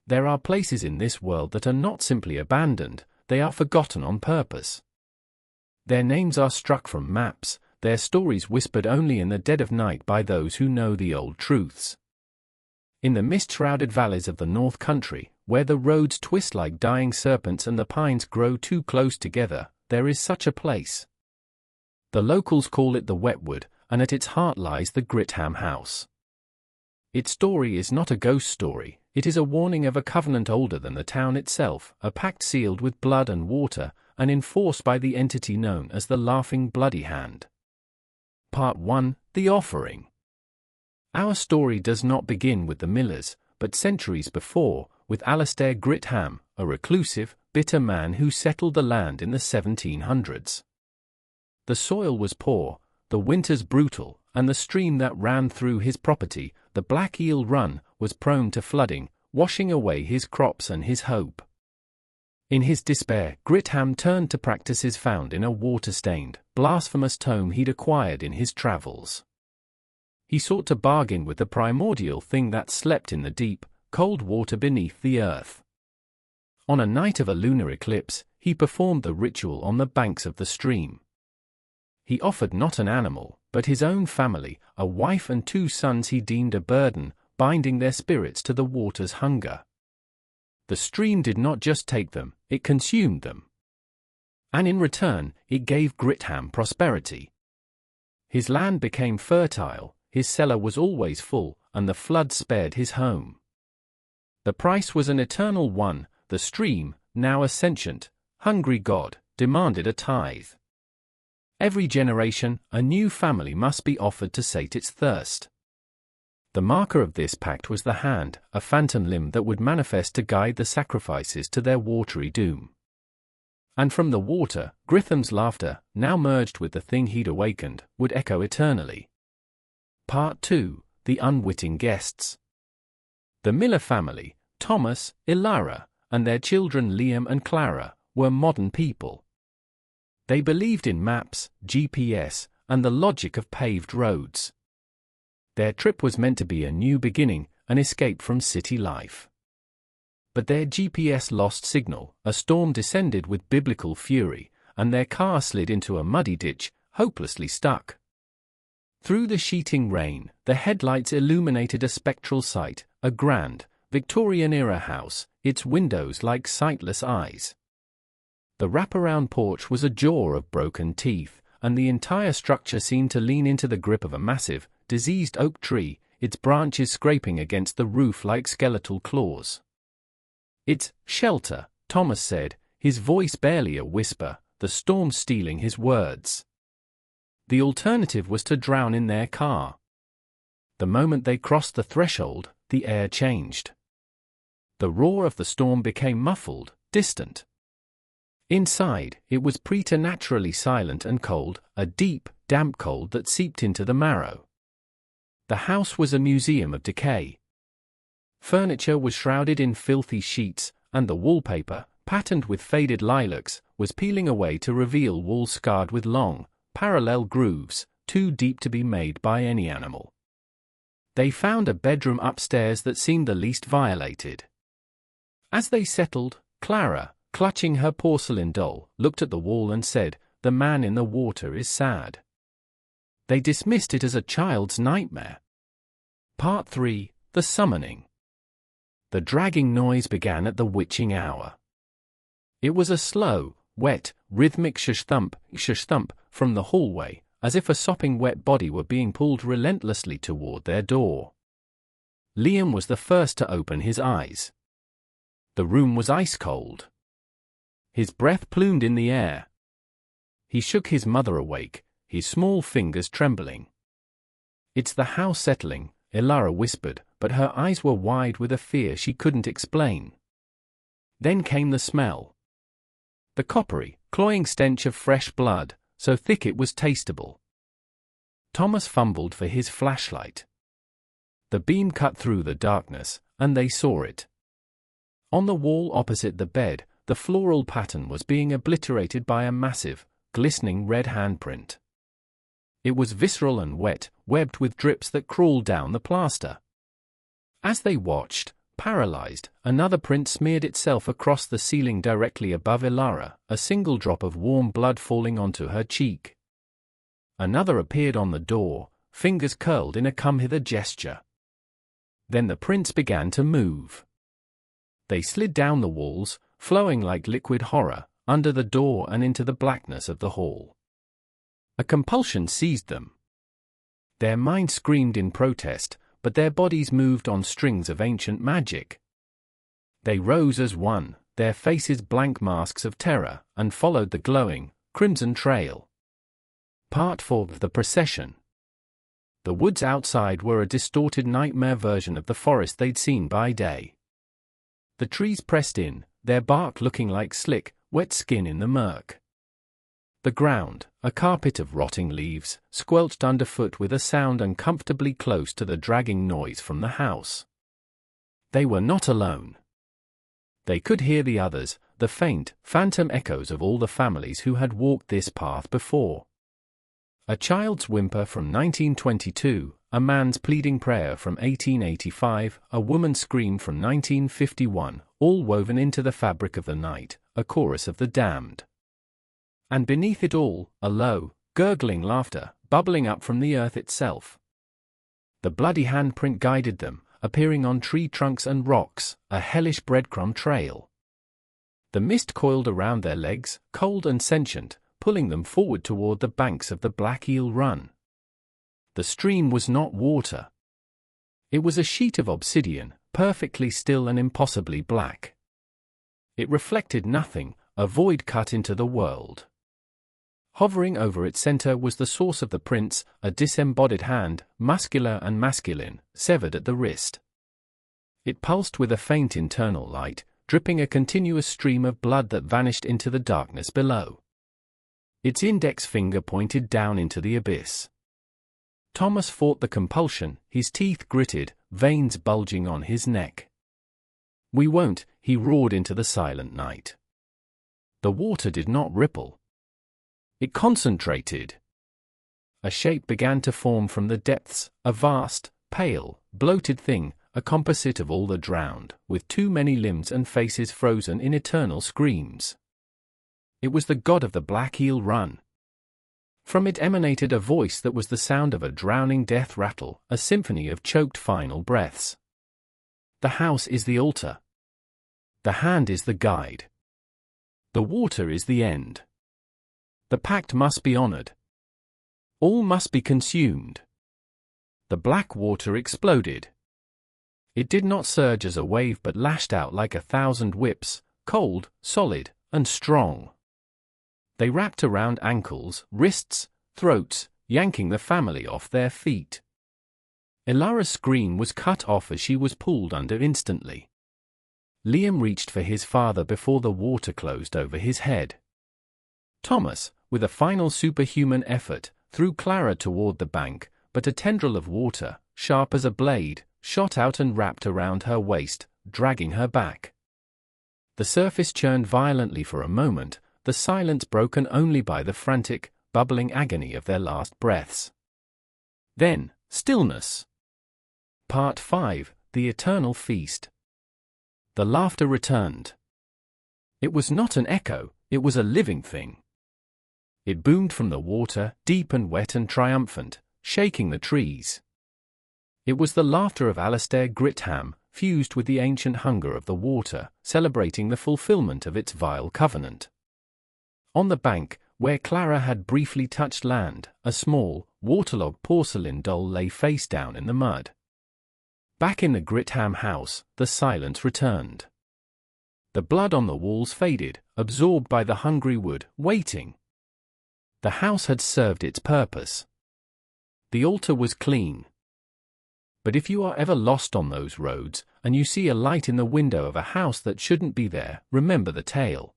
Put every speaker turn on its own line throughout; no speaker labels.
There are places in this world that are not simply abandoned, they are forgotten on purpose. Their names are struck from maps, their stories whispered only in the dead of night by those who know the old truths. In the mist-shrouded valleys of the North Country, where the roads twist like dying serpents and the pines grow too close together, there is such a place. The locals call it the Wetwood, and at its heart lies the Gritham house. Its story is not a ghost story, it is a warning of a covenant older than the town itself, a pact sealed with blood and water, and enforced by the entity known as the Laughing Bloody Hand. Part 1: The Offering. Our story does not begin with the Millers, but centuries before, with Alastair Gritham, a reclusive, bitter man who settled the land in the 1700s. The soil was poor, the winters brutal, and the stream that ran through his property, the Black Eel Run, was prone to flooding, washing away his crops and his hope. In his despair, Gritham turned to practices found in a water-stained, blasphemous tome he'd acquired in his travels. He sought to bargain with the primordial thing that slept in the deep, cold water beneath the earth. On a night of a lunar eclipse, he performed the ritual on the banks of the stream. He offered not an animal, but his own family, a wife and 2 sons he deemed a burden, binding their spirits to the water's hunger. The stream did not just take them, it consumed them. And in return, it gave Gritham prosperity. His land became fertile, his cellar was always full, and the flood spared his home. The price was an eternal one, the stream, now a sentient, hungry god, demanded a tithe. Every generation, a new family must be offered to sate its thirst. The marker of this pact was the hand, a phantom limb that would manifest to guide the sacrifices to their watery doom. And from the water, Gritham's laughter, now merged with the thing he'd awakened, would echo eternally. Part 2: The Unwitting Guests. The Miller family, Thomas, Ilara, and their children Liam and Clara, were modern people. They believed in maps, GPS, and the logic of paved roads. Their trip was meant to be a new beginning, an escape from city life. But their GPS lost signal, a storm descended with biblical fury, and their car slid into a muddy ditch, hopelessly stuck. Through the sheeting rain, the headlights illuminated a spectral sight, a grand, Victorian-era house, its windows like sightless eyes. The wraparound porch was a jaw of broken teeth, and the entire structure seemed to lean into the grip of a massive, diseased oak tree, its branches scraping against the roof like skeletal claws. "It's shelter," Thomas said, his voice barely a whisper, the storm stealing his words. The alternative was to drown in their car. The moment they crossed the threshold, the air changed. The roar of the storm became muffled, distant. Inside, it was preternaturally silent and cold, a deep, damp cold that seeped into the marrow. The house was a museum of decay. Furniture was shrouded in filthy sheets, and the wallpaper, patterned with faded lilacs, was peeling away to reveal walls scarred with long, parallel grooves, too deep to be made by any animal. They found a bedroom upstairs that seemed the least violated. As they settled, Clara, clutching her porcelain doll, looked at the wall and said, "The man in the water is sad." They dismissed it as a child's nightmare. Part 3: The Summoning. The dragging noise began at the witching hour. It was a slow, wet, rhythmic shush-thump from the hallway, as if a sopping wet body were being pulled relentlessly toward their door. Liam was the first to open his eyes. The room was ice-cold. His breath plumed in the air. He shook his mother awake, his small fingers trembling. "It's the house settling," Ilara whispered, but her eyes were wide with a fear she couldn't explain. Then came the smell. The coppery, cloying stench of fresh blood, so thick it was tasteable. Thomas fumbled for his flashlight. The beam cut through the darkness, and they saw it. On the wall opposite the bed, the floral pattern was being obliterated by a massive, glistening red handprint. It was visceral and wet, webbed with drips that crawled down the plaster. As they watched, Paralyzed, another print smeared itself across the ceiling directly above Ilara, a single drop of warm blood falling onto her cheek. Another appeared on the door, fingers curled in a come-hither gesture. Then the prints began to move. They slid down the walls, flowing like liquid horror, under the door and into the blackness of the hall. A compulsion seized them. Their minds screamed in protest, but their bodies moved on strings of ancient magic. They rose as one, their faces blank masks of terror, and followed the glowing, crimson trail. Part 4 of the procession. The woods outside were a distorted nightmare version of the forest they'd seen by day. The trees pressed in, their bark looking like slick, wet skin in the murk. The ground, a carpet of rotting leaves, squelched underfoot with a sound uncomfortably close to the dragging noise from the house. They were not alone. They could hear the others, the faint, phantom echoes of all the families who had walked this path before. A child's whimper from 1922, a man's pleading prayer from 1885, a woman's scream from 1951, all woven into the fabric of the night, a chorus of the damned. And beneath it all, a low, gurgling laughter, bubbling up from the earth itself. The bloody handprint guided them, appearing on tree trunks and rocks, a hellish breadcrumb trail. The mist coiled around their legs, cold and sentient, pulling them forward toward the banks of the Black Eel Run. The stream was not water. It was a sheet of obsidian, perfectly still and impossibly black. It reflected nothing, a void cut into the world. Hovering over its center was the source of the prints, a disembodied hand, muscular and masculine, severed at the wrist. It pulsed with a faint internal light, dripping a continuous stream of blood that vanished into the darkness below. Its index finger pointed down into the abyss. Thomas fought the compulsion, his teeth gritted, veins bulging on his neck. "We won't," he roared into the silent night. The water did not ripple. It concentrated. A shape began to form from the depths, a vast, pale, bloated thing, a composite of all the drowned, with too many limbs and faces frozen in eternal screams. It was the god of the Black Eel Run. From it emanated a voice that was the sound of a drowning death rattle, a symphony of choked final breaths. The house is the altar. The hand is the guide. The water is the end. The pact must be honored. All must be consumed. The black water exploded. It did not surge as a wave but lashed out like 1,000 whips, cold, solid, and strong. They wrapped around ankles, wrists, throats, yanking the family off their feet. Ilara's scream was cut off as she was pulled under instantly. Liam reached for his father before the water closed over his head. Thomas, with a final superhuman effort, threw Clara toward the bank, but a tendril of water, sharp as a blade, shot out and wrapped around her waist, dragging her back. The surface churned violently for a moment, the silence broken only by the frantic, bubbling agony of their last breaths. Then, stillness. Part 5, The Eternal Feast. The laughter returned. It was not an echo, it was a living thing. It boomed from the water, deep and wet and triumphant, shaking the trees. It was the laughter of Alistair Gritham, fused with the ancient hunger of the water, celebrating the fulfillment of its vile covenant. On the bank, where Clara had briefly touched land, a small, waterlogged porcelain doll lay face down in the mud. Back in the Gritham house, the silence returned. The blood on the walls faded, absorbed by the hungry wood, waiting. The house had served its purpose. The altar was clean. But if you are ever lost on those roads, and you see a light in the window of a house that shouldn't be there, remember the tale.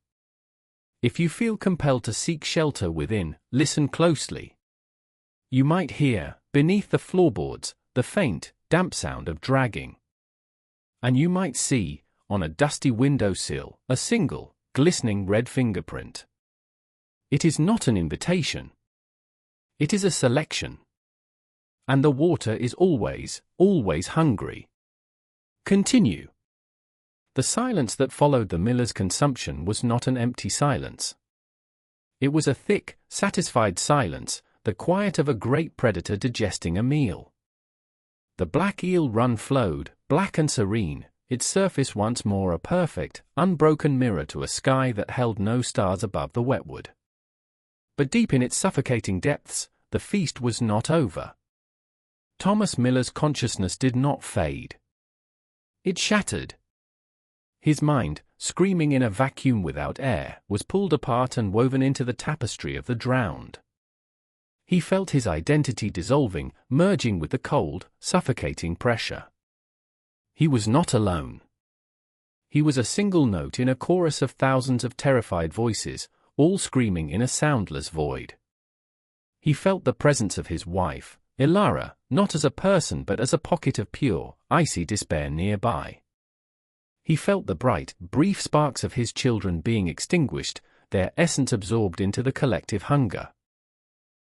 If you feel compelled to seek shelter within, listen closely. You might hear, beneath the floorboards, the faint, damp sound of dragging. And you might see, on a dusty windowsill, a single, glistening red fingerprint. It is not an invitation. It is a selection. And the water is always, always hungry. Continue. The silence that followed the miller's consumption was not an empty silence. It was a thick, satisfied silence, the quiet of a great predator digesting a meal. The Black Eel Run flowed, black and serene, its surface once more a perfect, unbroken mirror to a sky that held no stars above the wetwood. But deep in its suffocating depths, the feast was not over. Thomas Miller's consciousness did not fade. It shattered. His mind, screaming in a vacuum without air, was pulled apart and woven into the tapestry of the drowned. He felt his identity dissolving, merging with the cold, suffocating pressure. He was not alone. He was a single note in a chorus of thousands of terrified voices, all screaming in a soundless void. He felt the presence of his wife, Ilara, not as a person but as a pocket of pure, icy despair nearby. He felt the bright, brief sparks of his children being extinguished, their essence absorbed into the collective hunger.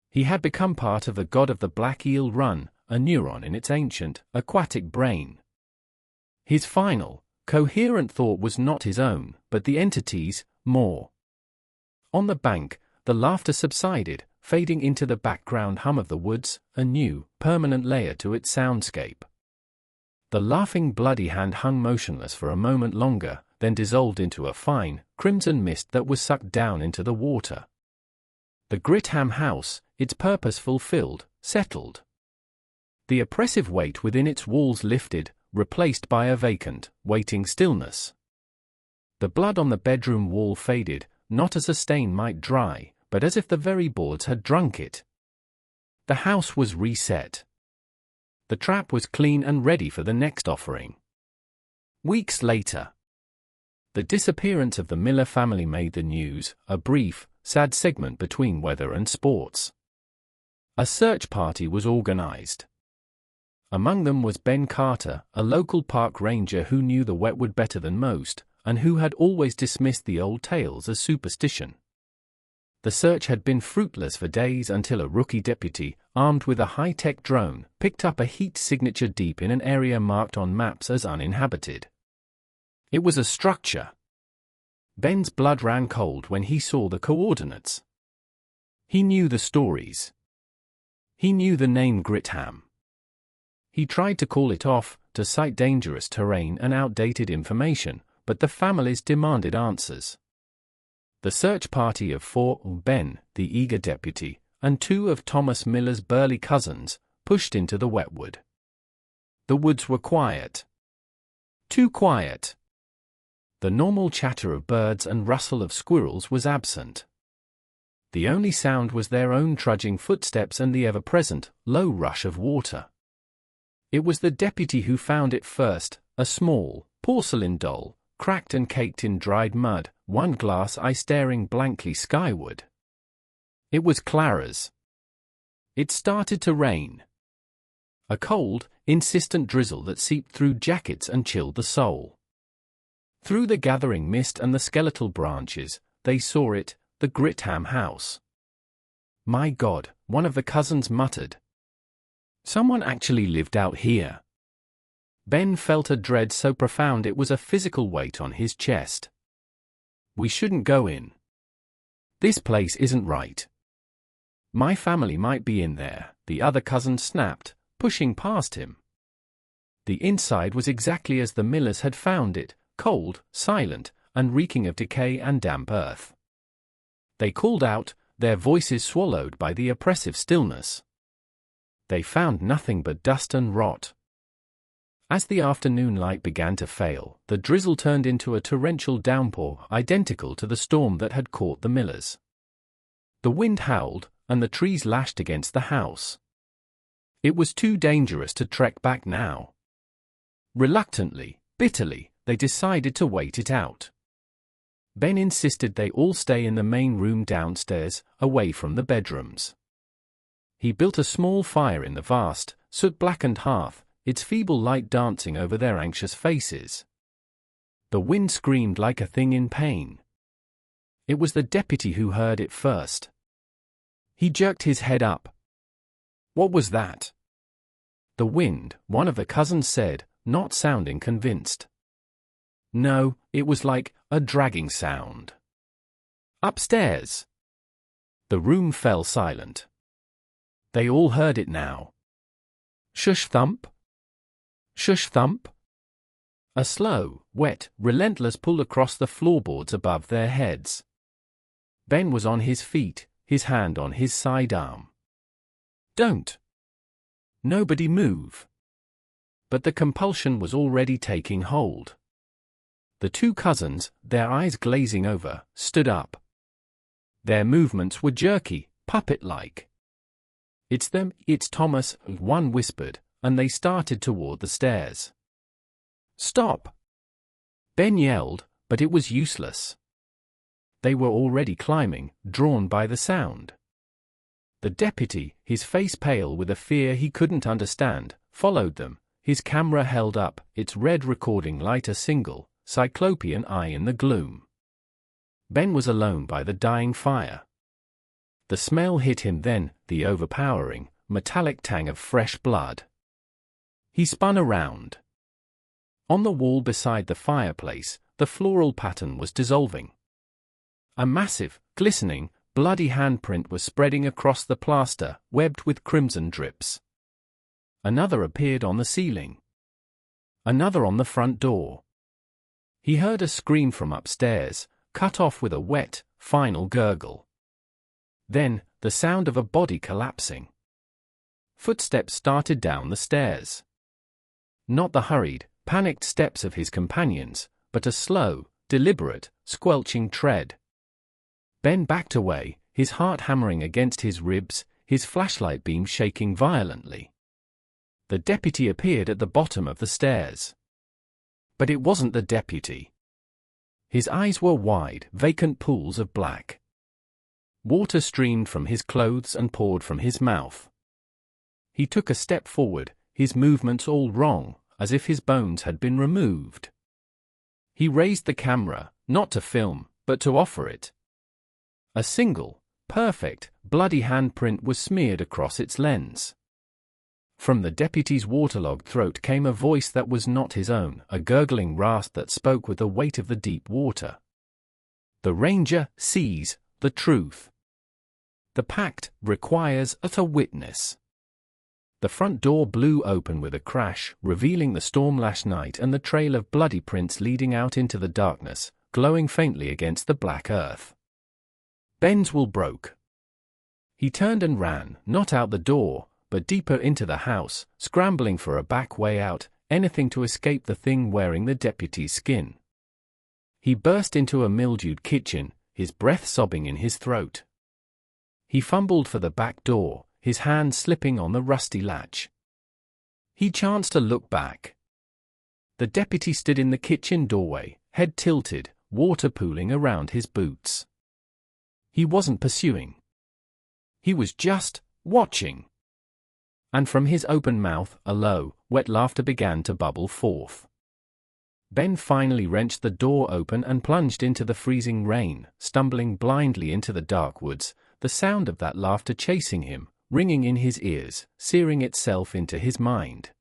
He had become part of the god of the Black Eel Run, a neuron in its ancient, aquatic brain. His final, coherent thought was not his own, but the entity's, more. On the bank, the laughter subsided, fading into the background hum of the woods, a new, permanent layer to its soundscape. The laughing bloody hand hung motionless for a moment longer, then dissolved into a fine, crimson mist that was sucked down into the water. The Gritham house, its purpose fulfilled, settled. The oppressive weight within its walls lifted, replaced by a vacant, waiting stillness. The blood on the bedroom wall faded, not as a stain might dry, but as if the very boards had drunk it. The house was reset. The trap was clean and ready for the next offering. Weeks later, the disappearance of the Miller family made the news, a brief, sad segment between weather and sports. A search party was organized. Among them was Ben Carter, a local park ranger who knew the wetwood better than most, and who had always dismissed the old tales as superstition. The search had been fruitless for days until a rookie deputy, armed with a high-tech drone, picked up a heat signature deep in an area marked on maps as uninhabited. It was a structure. Ben's blood ran cold when he saw the coordinates. He knew the stories. He knew the name Gritham. He tried to call it off, to cite dangerous terrain and outdated information, but the families demanded answers. The search party of 4, Ben, the eager deputy, and 2 of Thomas Miller's burly cousins, pushed into the wetwood. The woods were quiet. Too quiet. The normal chatter of birds and rustle of squirrels was absent. The only sound was their own trudging footsteps and the ever-present, low rush of water. It was the deputy who found it first, a small, porcelain doll, cracked and caked in dried mud, one glass eye staring blankly skyward. It was Clara's. It started to rain. A cold, insistent drizzle that seeped through jackets and chilled the soul. Through the gathering mist and the skeletal branches, they saw it, the Gritham house. "My God," one of the cousins muttered. "Someone actually lived out here." Ben felt a dread so profound it was a physical weight on his chest. "We shouldn't go in. This place isn't right. My family might be in there," the other cousin snapped, pushing past him. The inside was exactly as the Millers had found it, cold, silent, and reeking of decay and damp earth. They called out, their voices swallowed by the oppressive stillness. They found nothing but dust and rot. As the afternoon light began to fail, the drizzle turned into a torrential downpour identical to the storm that had caught the Millers. The wind howled, and the trees lashed against the house. It was too dangerous to trek back now. Reluctantly, bitterly, they decided to wait it out. Ben insisted they all stay in the main room downstairs, away from the bedrooms. He built a small fire in the vast, soot-blackened hearth, its feeble light dancing over their anxious faces. The wind screamed like a thing in pain. It was the deputy who heard it first. He jerked his head up. "What was that?" "The wind," one of the cousins said, not sounding convinced. No, it was like a dragging sound. Upstairs. The room fell silent. They all heard it now. Shush thump. Shush thump. A slow, wet, relentless pull across the floorboards above their heads. Ben was on his feet, his hand on his sidearm. Don't. Nobody move. But the compulsion was already taking hold. The two cousins, their eyes glazing over, stood up. Their movements were jerky, puppet-like. It's them, it's Thomas, one whispered, and they started toward the stairs. Stop! Ben yelled, but it was useless. They were already climbing, drawn by the sound. The deputy, his face pale with a fear he couldn't understand, followed them, his camera held up, its red recording light a single, cyclopean eye in the gloom. Ben was alone by the dying fire. The smell hit him then, the overpowering, metallic tang of fresh blood. He spun around. On the wall beside the fireplace, the floral pattern was dissolving. A massive, glistening, bloody handprint was spreading across the plaster, webbed with crimson drips. Another appeared on the ceiling. Another on the front door. He heard a scream from upstairs, cut off with a wet, final gurgle. Then, the sound of a body collapsing. Footsteps started down the stairs. Not the hurried, panicked steps of his companions, but a slow, deliberate, squelching tread. Ben backed away, his heart hammering against his ribs, his flashlight beam shaking violently. The deputy appeared at the bottom of the stairs. But it wasn't the deputy. His eyes were wide, vacant pools of black. Water streamed from his clothes and poured from his mouth. He took a step forward, his movements all wrong, as if his bones had been removed. He raised the camera, not to film, but to offer it. A single, perfect, bloody handprint was smeared across its lens. From the deputy's waterlogged throat came a voice that was not his own, a gurgling rasp that spoke with the weight of the deep water. The ranger sees the truth. The pact requires a witness. The front door blew open with a crash, revealing the storm-lashed night and the trail of bloody prints leading out into the darkness, glowing faintly against the black earth. Ben's will broke. He turned and ran, not out the door, but deeper into the house, scrambling for a back way out, anything to escape the thing wearing the deputy's skin. He burst into a mildewed kitchen, his breath sobbing in his throat. He fumbled for the back door, his hand slipping on the rusty latch. He chanced to look back. The deputy stood in the kitchen doorway, head tilted, water pooling around his boots. He wasn't pursuing. He was just watching. And from his open mouth, a low, wet laughter began to bubble forth. Ben finally wrenched the door open and plunged into the freezing rain, stumbling blindly into the dark woods, the sound of that laughter chasing him, ringing in his ears, searing itself into his mind.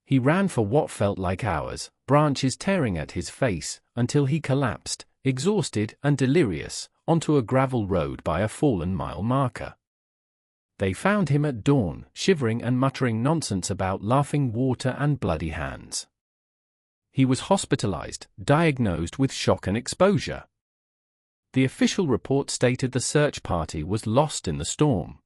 He ran for what felt like hours, branches tearing at his face, until he collapsed, exhausted and delirious, onto a gravel road by a fallen mile marker. They found him at dawn, shivering and muttering nonsense about laughing water and bloody hands. He was hospitalized, diagnosed with shock and exposure. The official report stated the search party was lost in the storm.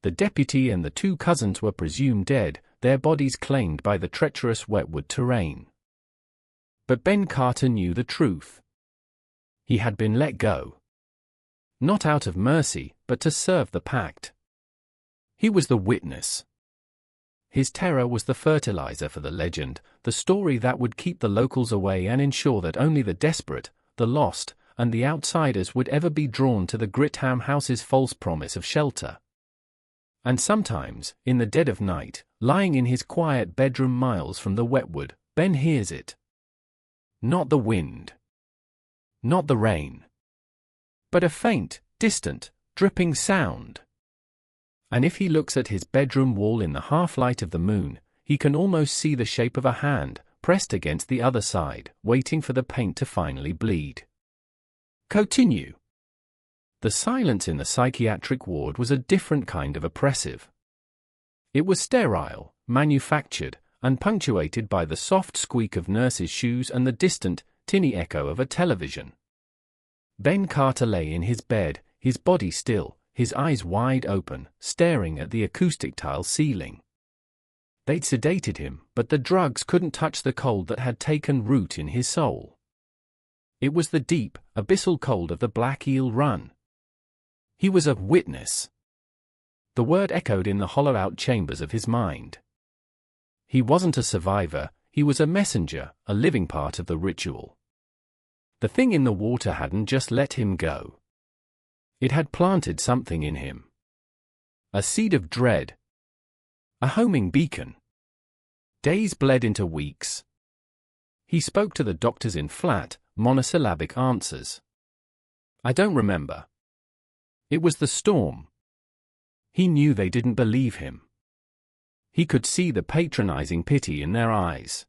The deputy and the two cousins were presumed dead, their bodies claimed by the treacherous wetwood terrain. But Ben Carter knew the truth. He had been let go. Not out of mercy, but to serve the pact. He was the witness. His terror was the fertilizer for the legend, the story that would keep the locals away and ensure that only the desperate, the lost, and the outsiders would ever be drawn to the Gritham house's false promise of shelter. And sometimes, in the dead of night, lying in his quiet bedroom miles from the wetwood, Ben hears it. Not the wind. Not the rain. But a faint, distant, dripping sound. And if he looks at his bedroom wall in the half-light of the moon, he can almost see the shape of a hand, pressed against the other side, waiting for the paint to finally bleed. Continue. The silence in the psychiatric ward was a different kind of oppressive. It was sterile, manufactured, and punctuated by the soft squeak of nurses' shoes and the distant, tinny echo of a television. Ben Carter lay in his bed, his body still, his eyes wide open, staring at the acoustic tile ceiling. They'd sedated him, but the drugs couldn't touch the cold that had taken root in his soul. It was the deep, abyssal cold of the Black Eel Run. He was a witness. The word echoed in the hollowed-out chambers of his mind. He wasn't a survivor, he was a messenger, a living part of the ritual. The thing in the water hadn't just let him go. It had planted something in him. A seed of dread. A homing beacon. Days bled into weeks. He spoke to the doctors in flat, monosyllabic answers. I don't remember. It was the storm. He knew they didn't believe him. He could see the patronizing pity in their eyes.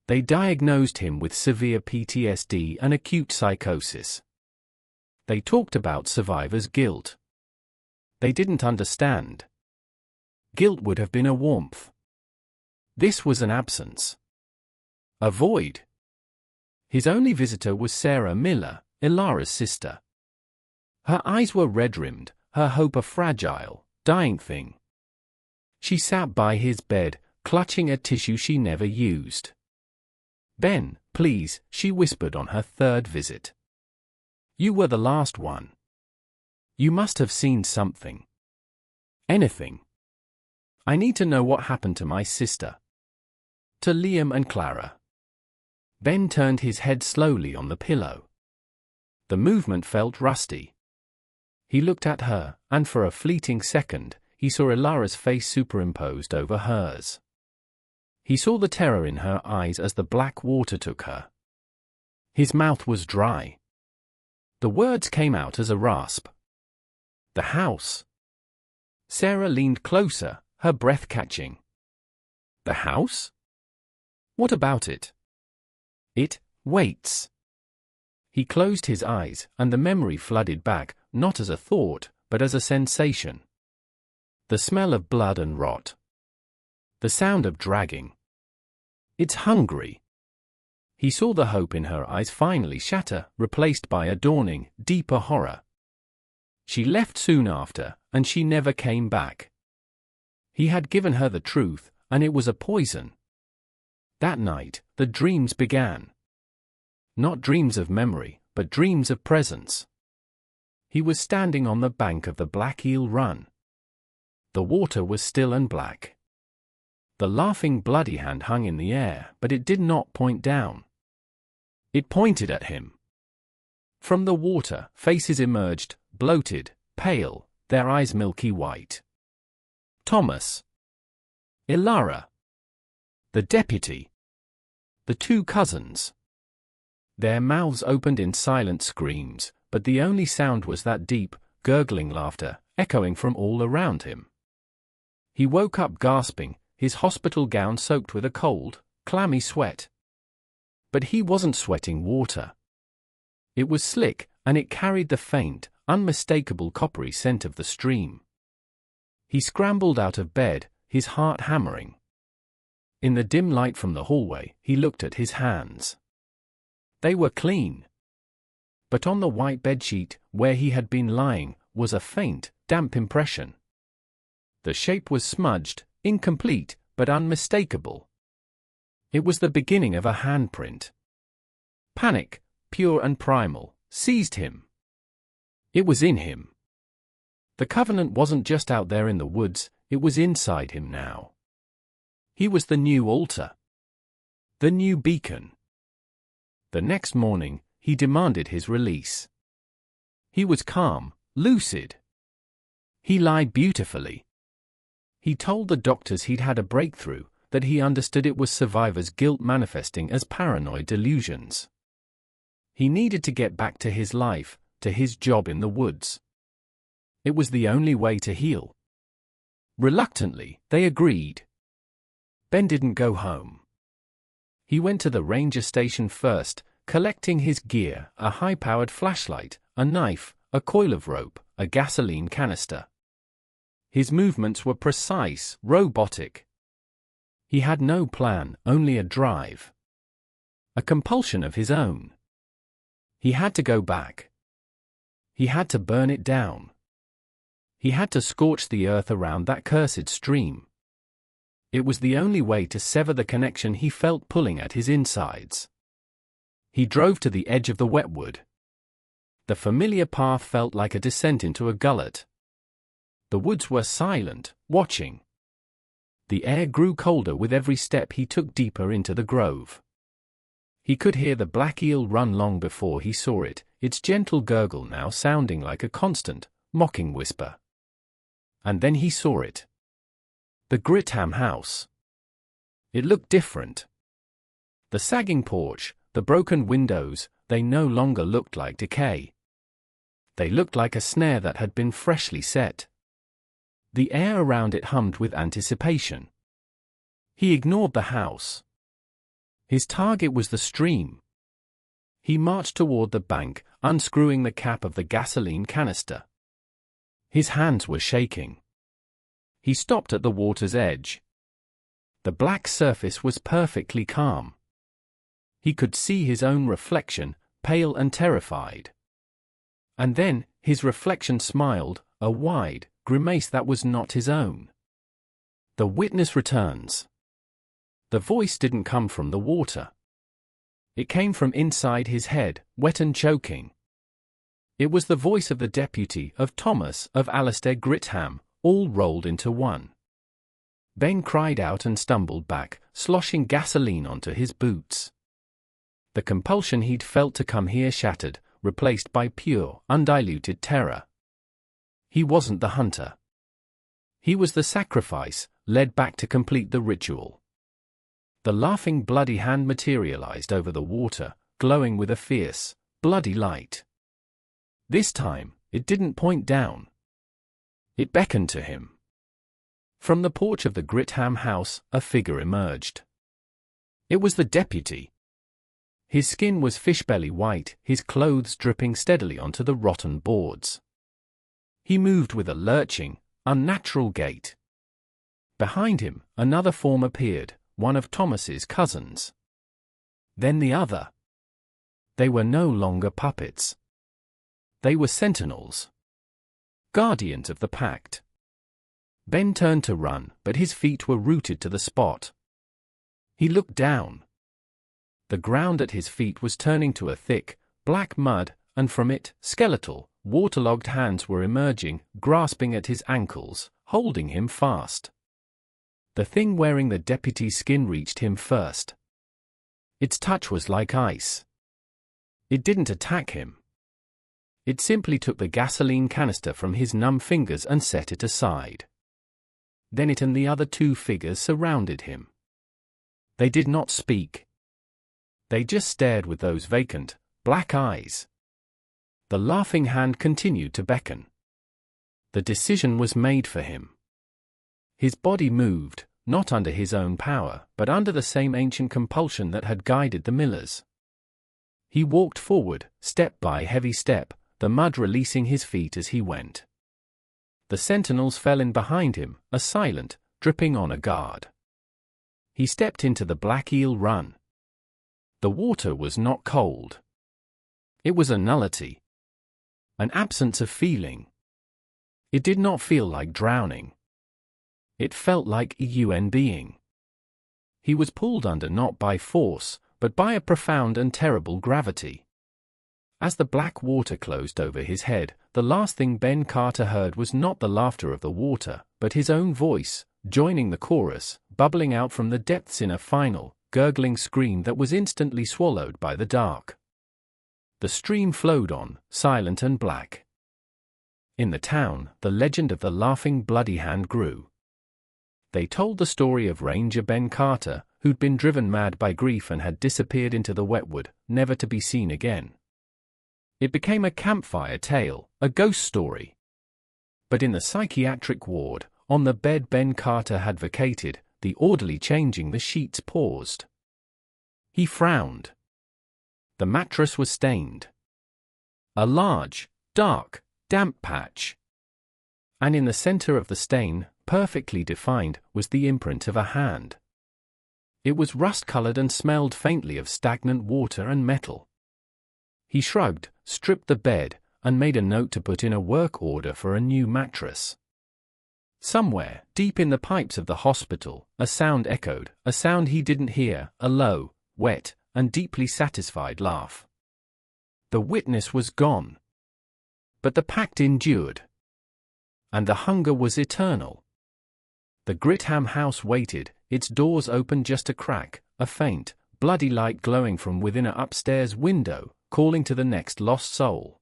They diagnosed him with severe PTSD and acute psychosis. They talked about survivor's guilt. They didn't understand. Guilt would have been a warmth. This was an absence. A void. His only visitor was Sarah Miller, Ilara's sister. Her eyes were red-rimmed, her hope a fragile, dying thing. She sat by his bed, clutching a tissue she never used. Ben, please, she whispered on her third visit. You were the last one. You must have seen something. Anything. I need to know what happened to my sister. To Liam and Clara. Ben turned his head slowly on the pillow. The movement felt rusty. He looked at her, and for a fleeting second, he saw Ilara's face superimposed over hers. He saw the terror in her eyes as the black water took her. His mouth was dry. The words came out as a rasp. The house. Sarah leaned closer, her breath catching. The house? What about it? It waits. He closed his eyes, and the memory flooded back, not as a thought, but as a sensation. The smell of blood and rot. The sound of dragging. It's hungry. He saw the hope in her eyes finally shatter, replaced by a dawning, deeper horror. She left soon after, and she never came back. He had given her the truth, and it was a poison. That night, the dreams began. Not dreams of memory, but dreams of presence. He was standing on the bank of the Black Eel Run. The water was still and black. The laughing bloody hand hung in the air, but it did not point down. It pointed at him. From the water, faces emerged, bloated, pale, their eyes milky white. Thomas. Ilara. The deputy. The two cousins. Their mouths opened in silent screams, but the only sound was that deep, gurgling laughter, echoing from all around him. He woke up gasping, his hospital gown soaked with a cold, clammy sweat. But he wasn't sweating water. It was slick, and it carried the faint, unmistakable coppery scent of the stream. He scrambled out of bed, his heart hammering. In the dim light from the hallway, he looked at his hands. They were clean. But on the white bedsheet, where he had been lying, was a faint, damp impression. The shape was smudged, incomplete, but unmistakable. It was the beginning of a handprint. Panic, pure and primal, seized him. It was in him. The covenant wasn't just out there in the woods, it was inside him now. He was the new altar. The new beacon. The next morning, he demanded his release. He was calm, lucid. He lied beautifully. He told the doctors he'd had a breakthrough, that he understood it was survivor's guilt manifesting as paranoid delusions. He needed to get back to his life, to his job in the woods. It was the only way to heal. Reluctantly, they agreed. Ben didn't go home. He went to the ranger station first, collecting his gear: a high-powered flashlight, a knife, a coil of rope, a gasoline canister. His movements were precise, robotic. He had no plan, only a drive. A compulsion of his own. He had to go back. He had to burn it down. He had to scorch the earth around that cursed stream. It was the only way to sever the connection he felt pulling at his insides. He drove to the edge of the wetwood. The familiar path felt like a descent into a gullet. The woods were silent, watching. The air grew colder with every step he took deeper into the grove. He could hear the Black Eel Run long before he saw it, its gentle gurgle now sounding like a constant, mocking whisper. And then he saw it. The Gritham house. It looked different. The sagging porch, the broken windows, they no longer looked like decay. They looked like a snare that had been freshly set. The air around it hummed with anticipation. He ignored the house. His target was the stream. He marched toward the bank, unscrewing the cap of the gasoline canister. His hands were shaking. He stopped at the water's edge. The black surface was perfectly calm. He could see his own reflection, pale and terrified. And then, his reflection smiled, a wide grimace that was not his own. The witness returns. The voice didn't come from the water. It came from inside his head, wet and choking. It was the voice of the deputy, of Thomas, of Alistair Gritham, all rolled into one. Ben cried out and stumbled back, sloshing gasoline onto his boots. The compulsion he'd felt to come here shattered, replaced by pure, undiluted terror. He wasn't the hunter. He was the sacrifice, led back to complete the ritual. The laughing bloody hand materialized over the water, glowing with a fierce, bloody light. This time, it didn't point down. It beckoned to him. From the porch of the Gritham house, a figure emerged. It was the deputy. His skin was fishbelly white, his clothes dripping steadily onto the rotten boards. He moved with a lurching, unnatural gait. Behind him, another form appeared, one of Thomas's cousins. Then the other. They were no longer puppets. They were sentinels. Guardians of the pact. Ben turned to run, but his feet were rooted to the spot. He looked down. The ground at his feet was turning to a thick, black mud, and from it, skeletal, waterlogged hands were emerging, grasping at his ankles, holding him fast. The thing wearing the deputy's skin reached him first. Its touch was like ice. It didn't attack him. It simply took the gasoline canister from his numb fingers and set it aside. Then it and the other two figures surrounded him. They did not speak. They just stared with those vacant, black eyes. The laughing hand continued to beckon. The decision was made for him. His body moved, not under his own power, but under the same ancient compulsion that had guided the millers. He walked forward, step by heavy step, the mud releasing his feet as he went. The sentinels fell in behind him, a silent, dripping on a guard. He stepped into the Black Eel Run. The water was not cold. It was a nullity. An absence of feeling. It did not feel like drowning. It felt like being. He was pulled under not by force, but by a profound and terrible gravity. As the black water closed over his head, the last thing Ben Carter heard was not the laughter of the water, but his own voice, joining the chorus, bubbling out from the depths in a final, gurgling scream that was instantly swallowed by the dark. The stream flowed on, silent and black. In the town, the legend of the laughing bloody hand grew. They told the story of Ranger Ben Carter, who'd been driven mad by grief and had disappeared into the wetwood, never to be seen again. It became a campfire tale, a ghost story. But in the psychiatric ward, on the bed Ben Carter had vacated, the orderly changing the sheets paused. He frowned. The mattress was stained. A large, dark, damp patch. And in the center of the stain, perfectly defined, was the imprint of a hand. It was rust-colored and smelled faintly of stagnant water and metal. He shrugged, stripped the bed, and made a note to put in a work order for a new mattress. Somewhere, deep in the pipes of the hospital, a sound echoed, a sound he didn't hear, a low, wet, and deeply satisfied laugh. The witness was gone. But the pact endured. And the hunger was eternal. The Gritham house waited, its doors open just a crack, a faint, bloody light glowing from within an upstairs window, calling to the next lost soul.